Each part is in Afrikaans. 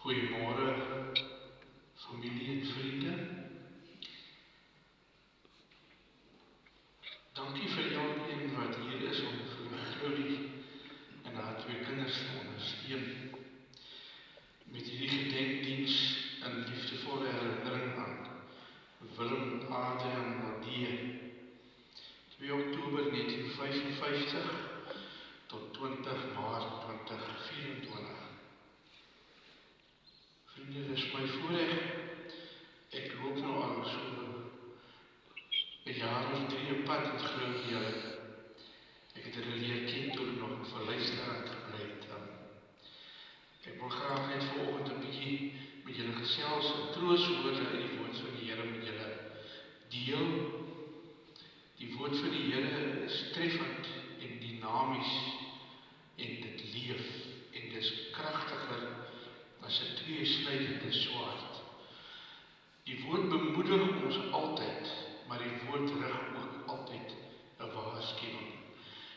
Goeiemôre, familie en vriende. Dankie vir elkeen wat hier is om vir Claudie en haar 2 kinders te ondersteun. Met hierdie gedenkdiens in liefdevolle herinnering aan Willem Adrian Nadee, 2 Oktober 1955 tot 20 Maart 2024. Vriende, dit is my voorreg. Ek loop nou al so 'n jaar of 3 op pad met Claudie. Ek het hulle leer ken toe ek nog in Verluisteraad gebly het. Ek wil graag net vanoggend 'n bietjie met julle gesels en troostwoorde uit die woord van die Here met julle deel. Die woord van die Here is treffend en dinamies en dit leef en dis kragtiger as 'n tweesnydende swaard. Die woord bemoedig ons altyd, maar die woord rig ook altyd 'n waarskuwing.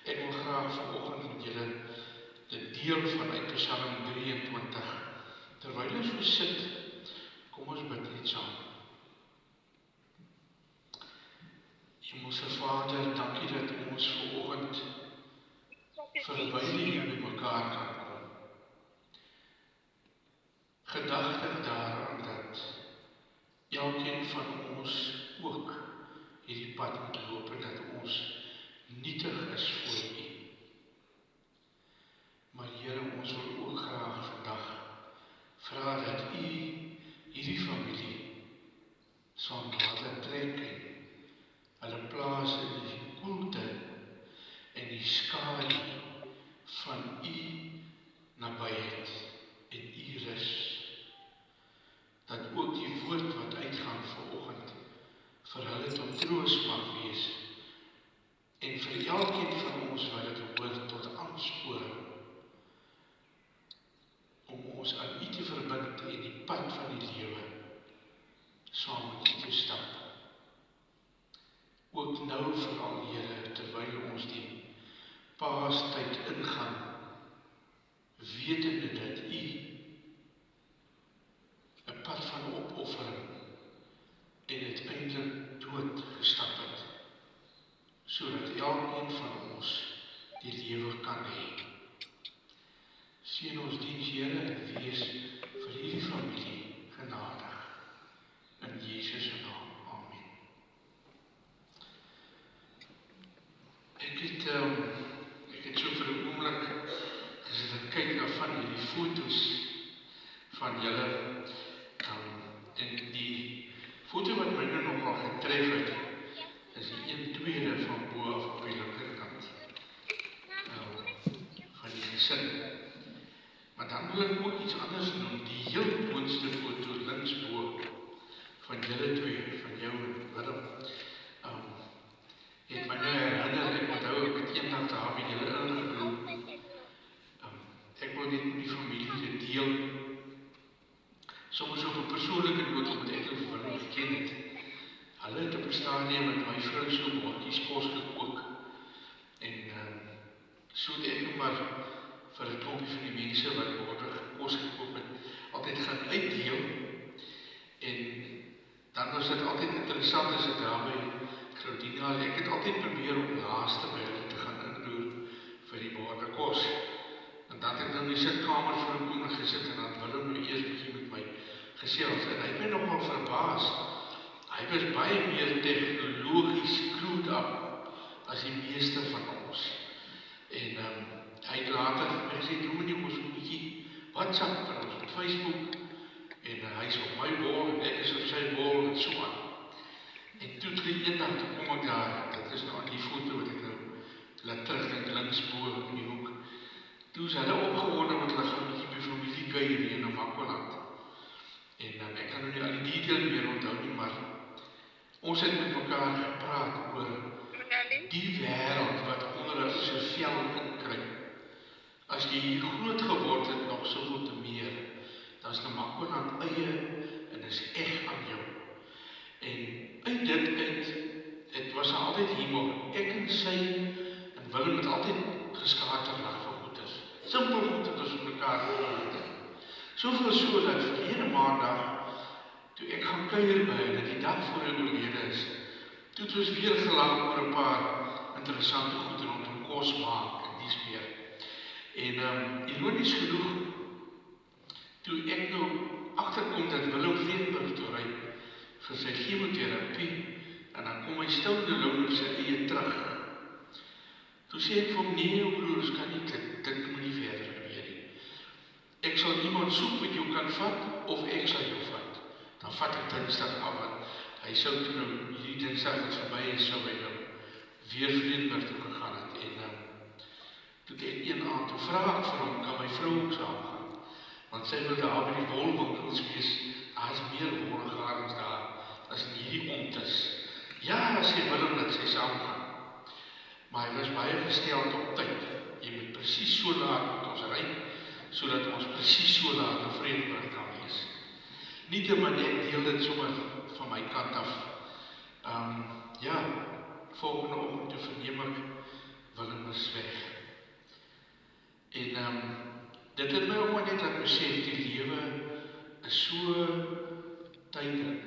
Ek wil graag vanoggend met julle dit deel vanuit Psalm 23. Terwyl ons so sit, kom ons bid net saam. Hemelse Vader, dankie dat ons vanoggend verwyder hier by mekaar kan kom. Gedagtig daaraan dat elkeen van ons ook hierdie pad moet loop en dat ons nietig is voor U. Maar Here, ons wil ook graag vandag vra dat U hierdie familie sal nader trek en hulle plaas in die koelte en die skadu van U nabyheid en U rus. Dat ook die woord wat uitgaan vanoggend vir hulle tot troos mag wees en vir elkeen van ons wat dit hoor tot aansporing om ons aan U te verbind en die pad van die lewe saam met U te stap. Ook nou veral Here, terwyl ons die Paastyd ingaan, wetende dat U 'n pad van opoffering en uiteindelik dood gestap het, sodat elkeen van ons die lewe kan hê. Seën ons diens, Here, en wees vir hierdie familie genadig. In Jesus se naam. Amen. Ek het so vir 'n oomblik gesit en kyk na van hierdie foto's van julle. En die foto wat my nou nogal getref het, is die 1/2 van bo af op die linkerkant van die gesin. Maar dan wil ek ook iets anders noem, die heel boonste foto linksbo van julle 2, van jou en Willem. Het my nou herinner, ek onthou ek het eendag daar by julle ingebloem. Ek wil net met die familie dit deel. Soms op 'n persoonlike noot omdat ek hulle Willem geken het. Hulle het op 'n stadium met my vrou so bordjies kos gekook. En so het ek maar vir 'n klompie van die mense wat borde kos gekook het, altyd gaan uitdeel. En dan was dit altyd interessant as ek daarby Claudina, ek het altyd probeer om laaste by hulle te gaan inroer vir die borde kos. En dan het ek nou in die sitkamer vir 'n oomblik gesit en dan Willem nou eers bietjie met my gesels. En hy het my nogal verbaas. Hy was baie meer tegnologies screwed up as die meeste van ons. En hy het later vir my gesê, doen nie ons 'n bietjie WhatsApp en ons op Facebook. En hy is op my bol en ek is op sy bol en so aan. En toe eendag toe kom ek daar, dit is nou die foto wat ek nou laat terugdink linksbo in die hoek. Toe is hulle opgewonde want hulle gaan 'n bietjie by familie kuier hier in Namakoland. En ek kan nou nie al die detail meer onthou nie, maar ons het met mekaar gepraat oor die wêreld wat onder 'n se vel inkruip. As jy hier groot geword het, nog soveel te meer, dan is Namakoland eie en is eg aan jou. En uit dit was altyd humor. Ek en sy en Willem het altyd geskater lag vir goedes. Simpel goed het ons met mekaar gepraat. Soveel so dat verlede maandag, toe ek gaan kuier by hulle, die dag voor hy oorlede is, toe het ons weer gelag oor 'n paar interessante goed rondom kos maak en dies meer. En ironies genoeg, toe ek nou agterkom dat Willem Veenburg toe ry vir sy chemoterapie, en dan kom hy stilde loon op sy eie terug. Toe sê ek vir hom, nee, broer, ons kan nie, dit moet nie verder gebeur nie. Ek sal iemand soek wat jou kan vat, of ek sal jou vat. Dan vat ek Dinsdag af, want hy sou toe nou, hierdie Dinsdag wat verby is, sou hy nou weer Veenburg toe gegaan het. En toe ek een aand, toe vraag ek vir hom, kan my vrou ook saamgaan? Want sy wil daar by die wolwinkels wees, daar is meer wollegarens daar, as in hierdie omtes. Ja, sê Willem dat sy saamgaan. Maar hy was baie gesteld op tyd. Jy moet presies so laat met ons ry, sodat ons presies so laat in Vredenburg kan wees. Nietemin ek deel dit sommer van my kant af. Ja, volgende oggend toe verneem ek, Willem is weg. En dit het my ook maar net laat besef, die lewe is so tydelik,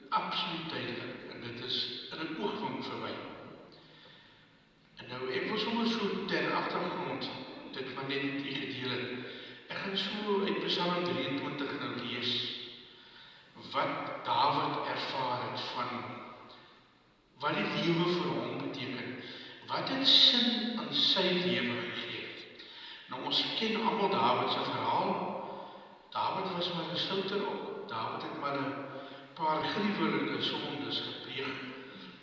absoluut tydelik, en dit is in 'n oogwink verby. En nou, ek wil sommer so ter agtergrond, dit maar net met u gedeel het. Ek gaan so uit Psalm 23 nou lees, wat Dawid ervaar het van, wat die lewe vir hom beteken, wat het sin aan sy lewe gegee. Nou, ons ken almal Dawid se verhaal. Dawid was maar 'n stouter ook. Dawid het maar 'n paar gruwelike sondes gepleeg,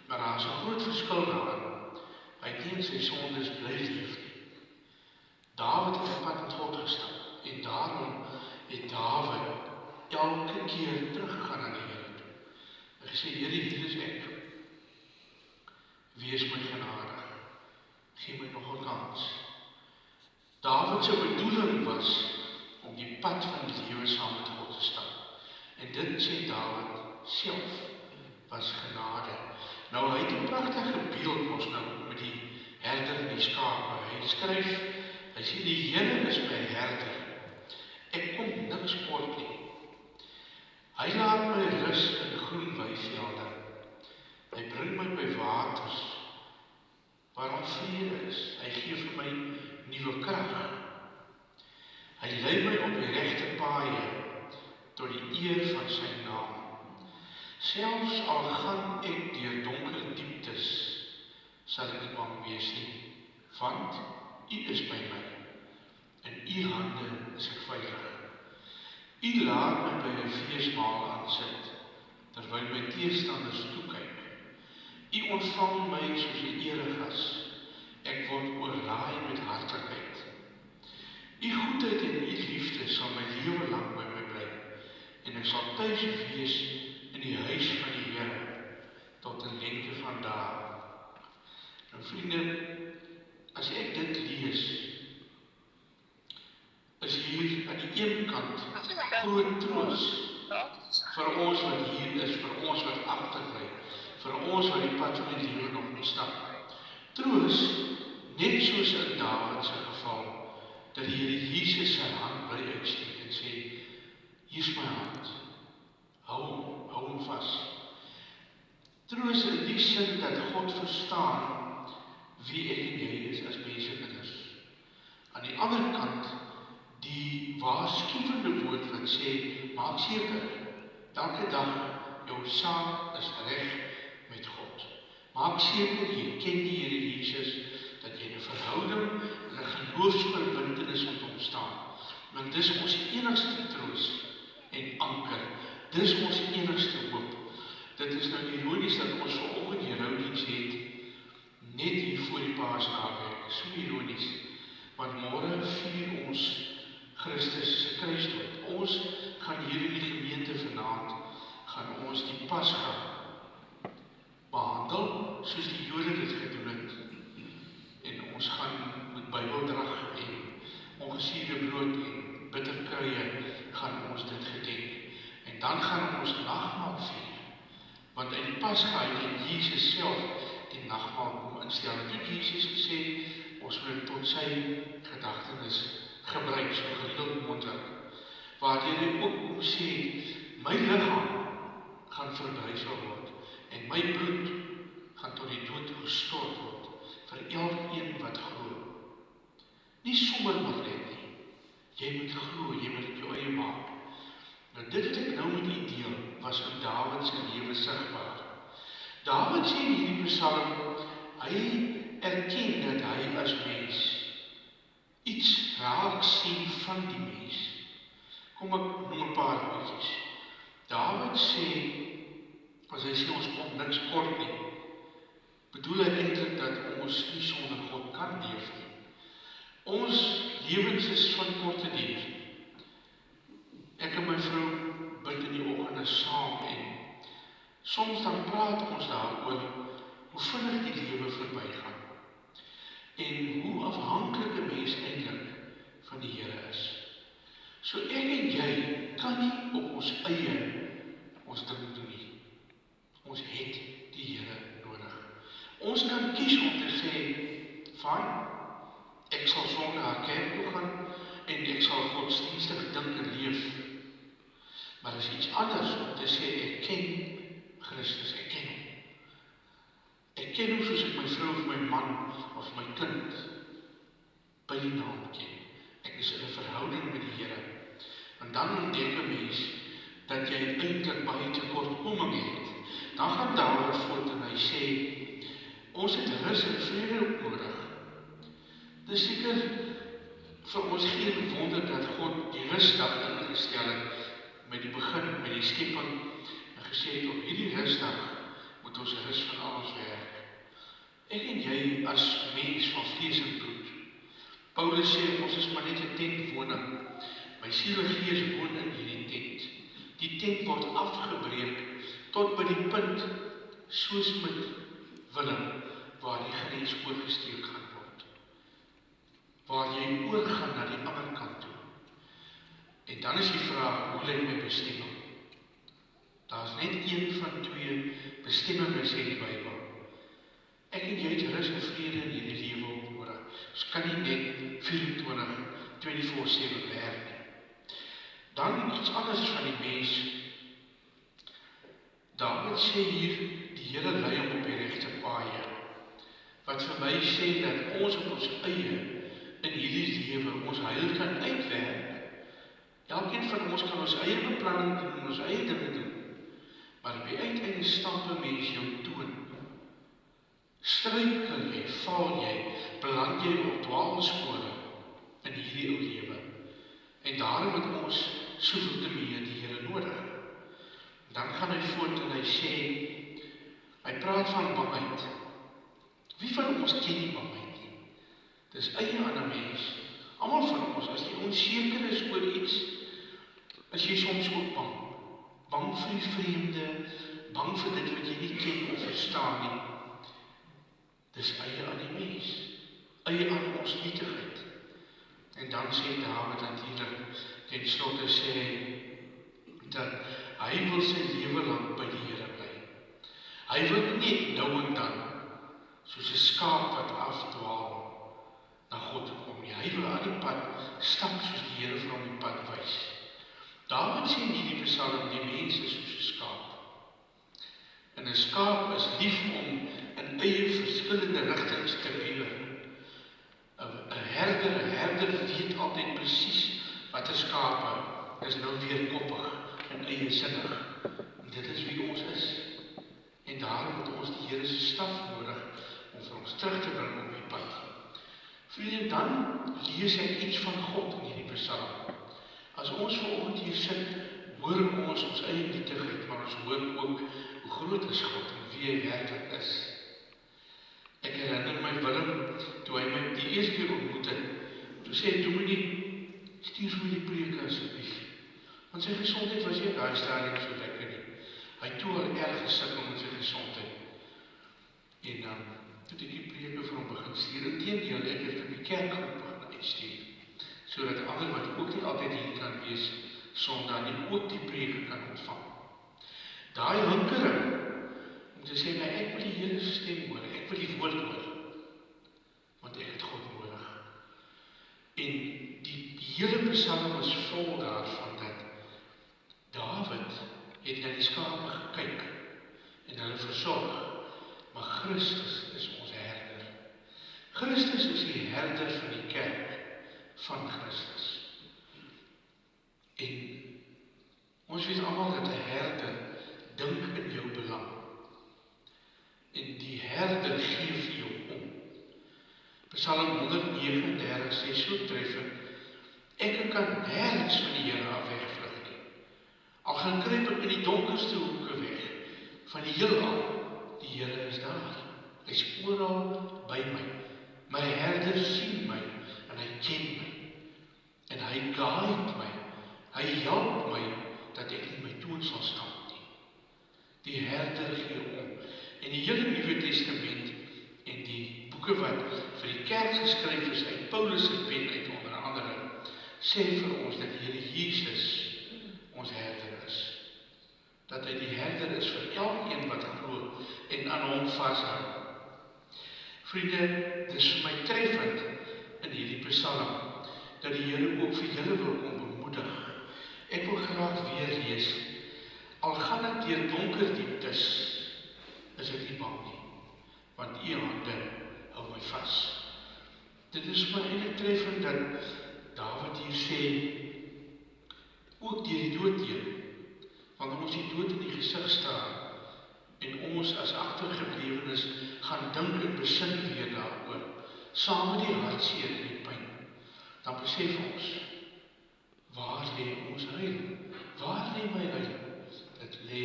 maar daar is 'n groot verskil daarin. Hy het nie in sy sondes bly leef nie. Dawid het 'n pad met God gestap, en daarom het Dawid elke keer teruggegaan aan die Here toe. Hy gesê, Here, hier is ek. Wees my genadig. Gee my nog 'n kans. Dawid se bedoeling was om die pad van die lewe saam met God te stap. En dit sê Dawid self was genade. Nou, hy het 'n pragtige beeld ons nou met die herder en die skape. Hy skryf, hy sê, die Here is my herder. Ek kom niks kort nie. Hy laat my rus in groen weivelde. Hy bring my by waters waar daar vrede is. Hy gee vir my nuwe krag. Hy lei my op die regte paaie tot die eer van sy naam. Selfs al gaan ek deur donker dieptes, sal ek nie bang wees nie, want U is by my. In U hande is ek veilig. U laat my by 'n feesmaal aansit, terwyl my teestanders toekyk. U ontvang my soos 'n eregas. Ek word oorlaai met hartlikheid. U goedheid en U liefde sal my lewe lank by my bly, en ek sal tuis wees in die huis van die Here tot 'n lengte van dae. Nou vriende, as ek dit lees, is hier aan die een kant groot troos vir ons wat hier is, vir ons wat agterbly, vir ons wat die pad van die lewe nog moet stap. Troos, net soos in Dawid se geval, dat die Here Jesus sy hand bly uitsteek en sê, hier is my hand, hou hom vas. Troos in die sin dat God verstaan wie ek en jy is as mensekinders. Aan die ander kant, die waarskuwende woord wat sê, maak seker, elke dag jou saak is reg met God. Maak seker, jy ken die Here Jesus, dat jy 'n verhouding en 'n geloofsverbintenis met hom staan. Want dis ons enigste troos en anker. Dis ons enigste hoop. Dit is nou ironies dat ons vanoggend die roudiens het, net hier voor die Paasnaweek. So ironies, want môre vier ons Christus se kruisdood. Ons gaan hier in die gemeente vanaand, gaan ons die Pasga behandel, soos die Jode dit gedoen het. En ons gaan met Bybeldrag en ongesuurde brood en bitterkruie gaan ons dit gedenk. En dan gaan ons nagmaal vier. Want uit die Pasga het Jesus self die nagmaal kom instel. Het ook Jesus gesê, ons moet tot sy gedagtenis gebruik, so gereeld moontlik. Waar waardeur hy ook sê, my liggaam gaan verbrysel word, en my bloed gaan tot die dood gestort word, vir elkeen wat glo. Nie sommer maar net nie. Jy moet glo, jy moet dit jou eie maak. Nou dit wat ek nou met u deel, was in Dawid se lewe sigbaar. Dawid sê in hierdie Psalm, hy erken dat hy as mens iets raak sien van die mens. Kom ek noem 'n paar woordjies. Dawid sê, as hy sê ons kom niks kort nie, bedoel hy eintlik dat ons nie sonder God kan leef nie. Ons lewens is van korte duur. Ek en my vrou bid in die oggende saam en soms dan praat ons daaroor hoe vinnig die lewe verbygaan en hoe afhanklik 'n mens eintlik van die Here is. So ek en jy kan nie op ons eie ons ding doen nie. Ons het die Here nodig. Ons kan kies om te sê, fyn, ek sal Sondag kerk toe gaan en ek sal godsdienstig dink en leef. Maar is iets anders om te sê, ek ken Christus, ek ken hom. Ek ken hom soos ek my vrou of my man of my kind by die naam ken. Ek is in 'n verhouding met die Here. En dan ontdek 'n mens dat jy eintlik baie tekortkominge het. Dan gaan Dawid voort en hy sê, ons het rus en vrede ook nodig. Dis seker vir ons geen wonder dat God die rusdag ingestel het met die begin, met die skepping, en gesê het, op hierdie rusdag moet ons rus van al ons werk. Ek en jy as mens van vlees en bloed. Paulus sê, ons is maar net 'n tentwoning. My siel en gees woon in hierdie tent. Die tent word afgebreek tot by die punt, soos met Willem, waar die grens oorgesteek gaan word. Waar jy oorgaan na die ander kant toe. En dan is die vraag, hoe lyk my bestemming? Daar is net een van twee bestemminge, sê die Bybel. Ek en jy het rus en vrede in hierdie lewe ook nodig. Ons kan nie net 24/7 werk nie. Dan iets anders van die mens. Dawid sê hier, die Here lei hom op die regte paaie. Wat vir my sê dat ons op ons eie in hierdie lewe ons heil kan uitwerk. Elkeen van ons kan ons eie beplanning doen en ons eie dinge doen. Maar op die uiteinde stap 'n mens jou toon. Struikel jy, val jy, beland jy op dwaalspore in hierdie ou lewe. En daarom het ons soveel te meer die Here nodig. Dan gaan hy voort en hy sê, hy praat van bangheid. Wie van ons ken nie bangheid nie? Dis eie aan 'n mens. Almal van ons, as jy onseker is oor iets, is jy soms ook bang. Bang vir die vreemde, bang vir dit wat jy nie ken of verstaan nie. Dis eie aan die mens, eie aan ons nietigheid. En dan sê Dawid natuurlik, ten slotte sê dat hy wil sy lewe lank by die Here bly. Hy wil nie nou en dan, soos 'n skaap wat afdwaal, na God toe kom nie. Hy wil aan die pad stap soos die Here vir hom die pad wys. Dawid sê in hierdie Psalm, die mens is soos 'n skaap. En 'n skaap is lief om in eie verskillende rigtings te beweeg. 'n herder weet altyd presies wat 'n skaap is nou weer koppig en eie sinnig. En dit is wie ons is. En daarom het ons die Here se staf nodig om vir ons terug te bring op die pad. Vriende, dan lees ek iets van God in hierdie Psalm. As ons vanoggend hier sit, hoor ons eie nietigheid, maar ons hoor ook hoe groot is God en wie hy werklik is. Ek herinner my Willem, toe hy my die eerste keer ontmoet het, toe sê hy, Dominee, stuur vir my die preke asseblief. Want sy gesondheid was nie daai stadium so lekker nie. Hy toe al erg gesukkel met sy gesondheid. En toe ek die preke vir hom begin stuur, inteendeel, ek het op die kerkgroep begin uitstuur, sodat ander wat ook nie altyd hier kan wees, Sondag nie ook die preke kan ontvang. Daai hinkering, om te sê, ek wil die Here se stem hoor, ek wil die woord hoor, want ek het God nodig. En die hele Psalm is vol daarvan dat het na die skape gekyk en hulle versorg, maar Christus is ons herder. Christus is die herder van die kerk van Christus. En ons weet almal dat 'n herder dink in jou belang. En die herder gee vir jou om. Psalm 139 sê so treffend: ek kan nêrens van die Here af wegvlug nie. Al gaan kruip ek in die donkerste hoeke weg van die heelal, die Here is daar. Hy's oral by my. My herder sien my en hy ken my. En hy guide my. Hy help my dat ek nie my toon sal stamp nie. Die herder gee om. En die hele Nuwe Testament en die boeke wat vir die kerk geskryf is uit Paulus se pen uit onder andere, sê vir ons dat die Here Jesus ons herder is. Dat hy die herder is vir elkeen wat glo en aan hom vashou. Vriende, dis vir my treffend in hierdie Psalm dat die Here ook vir julle wil kom bemoedig. Ek wil graag weer lees. Al gaan ek deur donker dieptes, is ek nie bang nie, want u hande hou my vas. Dit is my eintlik treffend dat Dawid hier sê, ook deur die dood heen, wanneer ons die dood in die gesig staan, en ons as agtergeblewenes gaan dink en besin weer daaroor, saam met die hartseer en die pyn, dan besef ons, waar lê ons heil? Waar lê my heil? Dit lê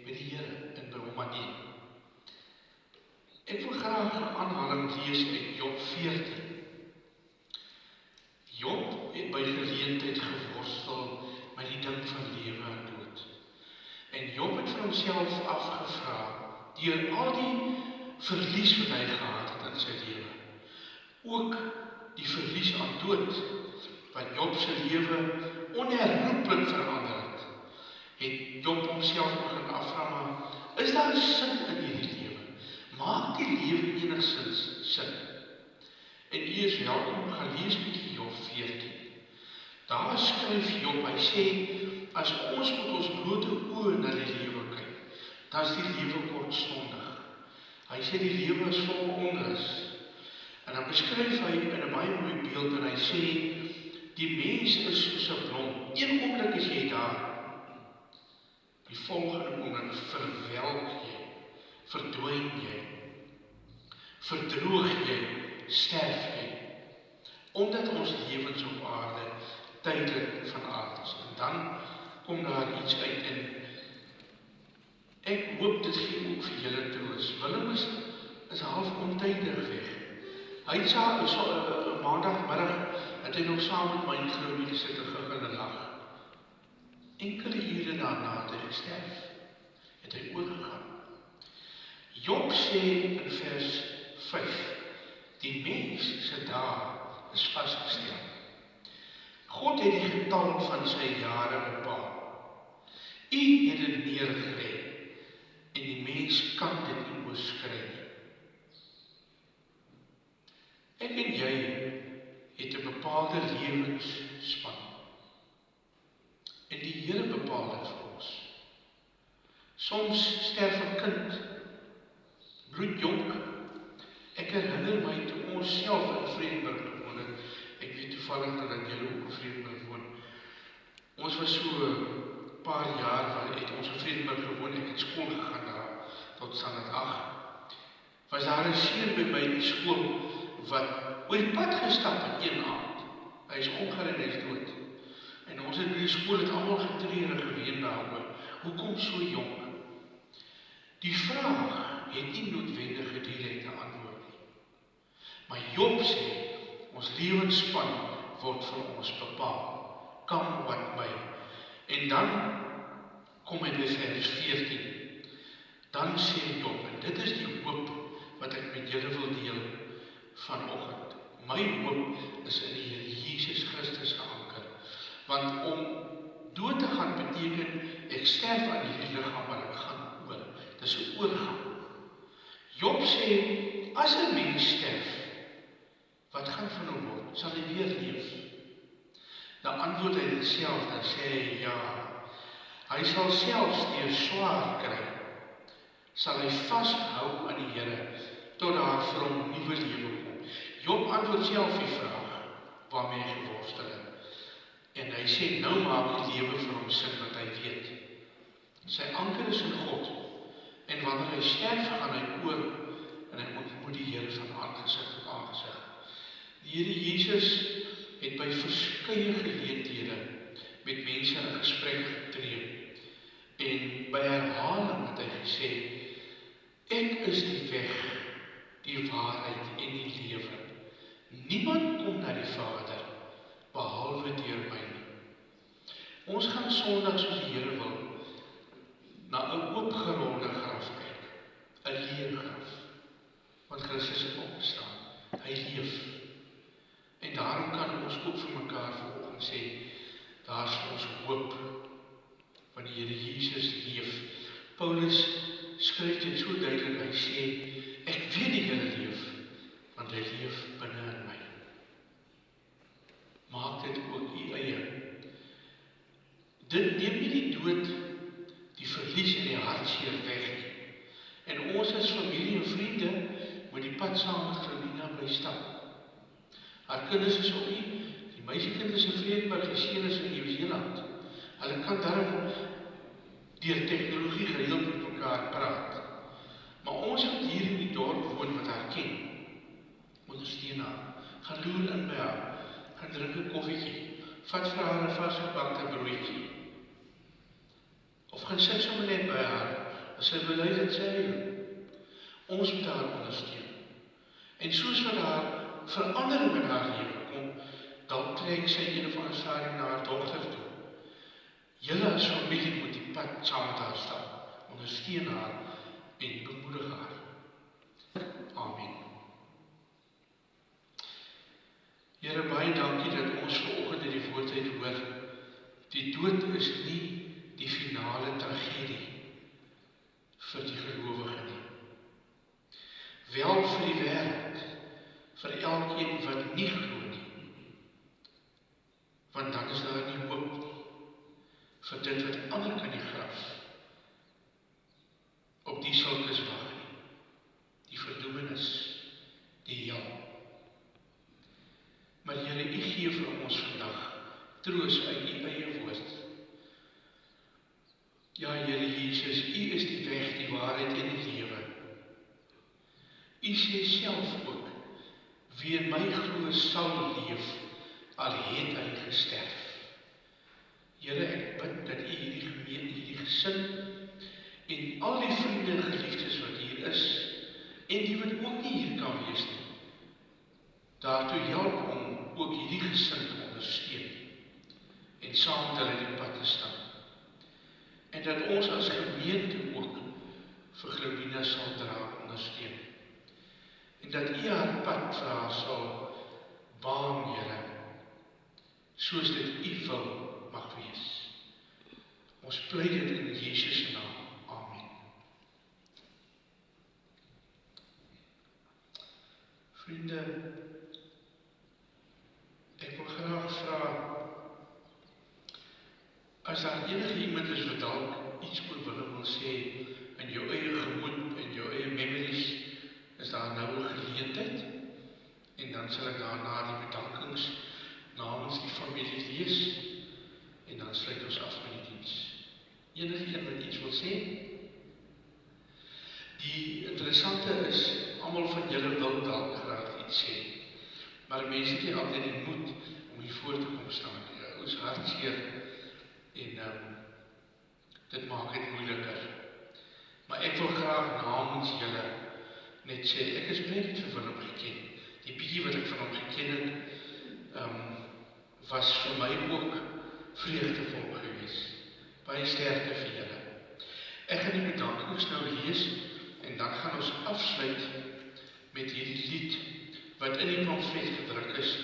by die Here en by hom alleen. Ek wil graag 'n aanhaling lees uit Job 14. Job het by geleentheid geworstel met die ding van lewe en dood. En Job het vir homself afgevra, deur al die verlies wat hy gehad het in sy lewe, ook die verlies aan dood, wat Job se lewe onherroepelik verander het Job homself begin afvra, maar is daar sin in hierdie lewe? Maak die lewe enigstens sin? En u is welkom, gaan lees bietjie Job 14. Daar skryf Job, hy sê, as ons met ons blote oë na die lewe kyk, dan is die lewe kortstondig. Hy sê die lewe is vol onrus. En dan beskryf hy in 'n baie mooi beeld en hy sê, die mens is soos 'n blom. Een oomblik is jy daar. Die volgende oomblik verwelk jy, verdwyn jy, verdroog jy, sterf jy. Omdat ons lewens op aarde tydelik van aard is. En dan kom daar iets uit en ek hoop dit gee ook vir julle troos. Willem is half ontydig weg. Hy het maandagmiddag het hy nog saam met my in Groenewald gesit en gegil en lag. Enkele ure daarna het hy gesterf, het hy oorgegaan. Job sê in vers 5, die mens se dae is vasgestel. God het die getal van sy jare bepaal. U het dit neergelê en die mens kan dit nie oorskry nie. Ek en jy het 'n bepaalde lewensspan. En die Here bepaal dit vir ons. Soms sterf 'n kind, bloedjonk. Ek herinner my toe ons self in Vredenburg gewoon het. Ek weet toevallig dat julle ook in Vredenburg woon. Ons was so 'n paar jaar waar het ons in Vredenburg gewoon. Ek het skool gegaan daar tot standaard 8. Was daar 'n seun by my in die skool wat oor die pad gestap het een aand. Hy is omgery en hy is dood. En ons in die skool het almal getreur en geween daaroor. Hoekom so jonk? Die vraag het nie noodwendig 'n direkte antwoord nie. Maar Job sê, ons lewensspan word vir ons bepaal. Come what may. En dan kom hy by vers 14. Dan sê Job, en dit is die hoop wat ek met julle wil deel vanoggend. My hoop is in die Here Jesus Christus geanker. Want om dood te gaan beteken, ek sterf aan hierdie liggaam, maar ek gaan oor. Dis 'n oorgang. Job sê, as 'n mens sterf, wat gaan van hom word? Sal hy weer leef? Dan antwoord hy dit self, dan sê hy ja. Hy sal selfs deur swaar kry, sal hy vashou aan die Here, tot daar vir hom nuwe lewe kom. Job antwoord self die vraag, waarmee hy geworstel het. En hy sê, nou maak die lewe vir hom sin wat hy weet. Sy anker is in God, en wanneer hy sterf, gaan hy oor, en hy ontmoet die Here van aangesig tot aangesig. Die Here Jesus het by verskeie geleenthede met mense in gesprek getree, en by herhaling het hy gesê, ek is die weg, die waarheid en die lewe. Niemand kom na die Vader, behalwe deur my nie. Ons gaan Sondag, soos die Here wil, na 'n oopgerolde graf kyk, 'n leë graf, want Christus het opgestaan, hy leef. En daarom kan ons ook vir mekaar vanoggend sê, daar is ons hoop, want die Here Jesus leef. Paulus skryf dit so duidelik, hy sê, ek weet die Here leef, want hy leef binne in my. Maak dit ook u eie. Dit neem nie die dood, die verlies en die hartseer weg nie. En ons as familie en vriende moet die pad saam met Claudina bly stap. Haar kinders is op die meisiekind is in Vredenburg, die seun is in Nieu-Seeland. Hulle kan daarom deur tegnologie gereeld met mekaar praat. Maar ons wat hier in die dorp woon wat haar ken, ondersteun haar, gaan loer in by haar, gaan drink 'n koffietjie, vat vir haar 'n varsgebakte broodjie, of gaan sit sommer net by haar, as sy bely dat sy huil. Ons moet haar ondersteun. En soos wat haar verandering in haar lewe kom, dan trek sy een of ander stadium na haar dogter toe. Julle as familie moet die pad saam met haar stap, ondersteun haar en bemoedig haar. Amen. Here, baie dankie dat ons vanoggend in die woord het hoor. Die dood is nie die finale tragedie vir die gelowige nie. Wel vir die wêreld, vir elkeen wat nie glo nie. Want dan is daar nie hoop nie, vir dit wat ander kan die graf. Op die sulkes wag nie, die verdoemenis, die hel. Maar Here, U gee vir ons vandag troos uit U eie woord. Ja, Here Jesus, U is die weg, die waarheid en die lewe. U sê self ook, wie in my glo sal leef, al het hy gesterf. Here, ek bid dat U hierdie gemeente, hierdie gesin, en al die vriende en geliefdes wat hier is, en die wat ook nie hier kan wees nie, daartoe help om ook hierdie gesin te ondersteun, en saam met hulle die pad te stap. En dat ons as gemeente ook vir Claudina sal dra ondersteun. En dat U haar pad vir haar sal baan, Here, soos dit U wil mag wees. Ons pleit dit in Jesus se naam. Amen. Vriende, ek wil graag vra, as daar enige iemand is wat dalk iets oor Willem wil sê, in jou eie gemoed, in jou eie memories, is daar nou 'n geleentheid, en dan sal ek daarna die bedankings namens die familie lees, en dan sluit ons af met die diens. Enige een wat iets wil sê? Die interessante is, almal van julle wil dalk graag iets sê, maar mense het nie altyd die moed om hier voor te kom staan. Ons hartseer, en dit maak dit moeiliker. Maar ek wil graag namens julle net sê, ek is baie vir Willem geken. Die bietjie wat ek van hom geken het, was vir my ook vreugdevol gewees. Baie sterkte vir julle. Ek gaan die bedankings nou lees, en dan gaan ons afsluit met hierdie lied, wat in die pamflet gedruk is,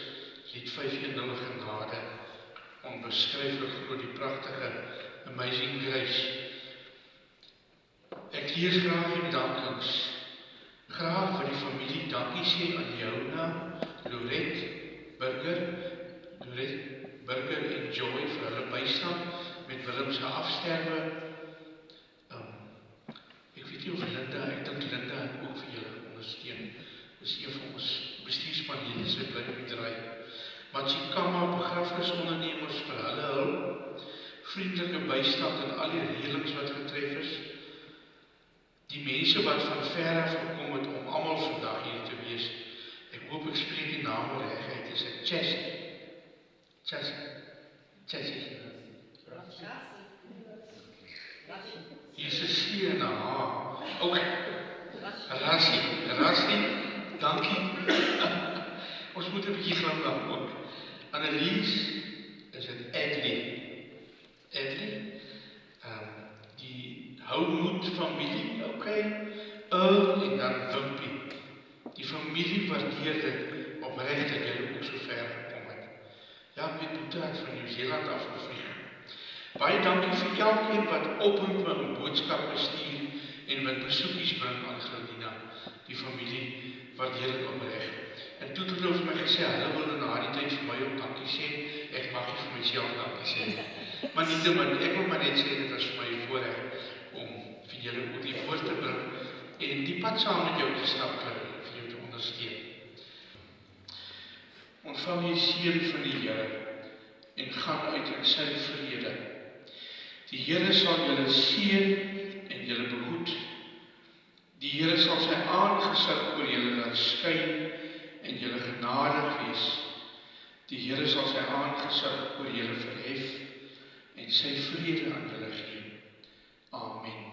lied 510 Genade, onbeskryflik groot, die pragtige Amazing Grace. Ek lees graag die bedankings. Graag vir die familie dankie sê aan Jouna, Lorette Burger en Joy vir hulle bystand met Willem se afsterwe. Ek weet nie of Linda, ek dink Linda het ook vir julle ondersteun. Dis een van ons bestuurspanele, sy bly op die draai. Matsikama, begrafenisondernemers vir hulle hulp, vriendelike bystand en al die reëlings wat getref is. Die mense wat van ver af gekom het om almal vandag hier te wees. Ek hoop ek spreek die name reg uit. Dis 'n Chessie. Hier is 'n C en 'n H. OK. Rassie. Dankie. Ons moet 'n bietjie glimlag ook. Annelies, is dit Adley. Die Houmoed familie, OK. Earl en dan Wimpie. Die familie waardeer dit opreg dat julle ook so ver gekom het. Ja, met Boeta het van Nieu-Seeland afgevlieg. Baie dankie vir elkeen wat oproepe en boodskappe stuur en wat besoekies bring aan Claudina. Die familie waardeer dit opreg. En toe het hulle vir my gesê, hulle wil na die tyd vir my ook dankie sê. Ek mag nie vir myself dankie sê. Maar nietemin, ek wil maar net sê, dit was vir my 'n voorreg om vir julle ook die woord te bring en die pad saam met jou te stap, vir jou te ondersteun. Ontvang die seën van die Here en gaan uit in sy vrede. Die Here sal julle seën en julle behoed. Die Here sal sy aangesig oor julle laat skyn en julle genadig wees. Die Here sal sy aangesig oor julle verhef en sy vrede aan julle gee. Amen.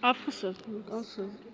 Afgezet, moet ik afzetten.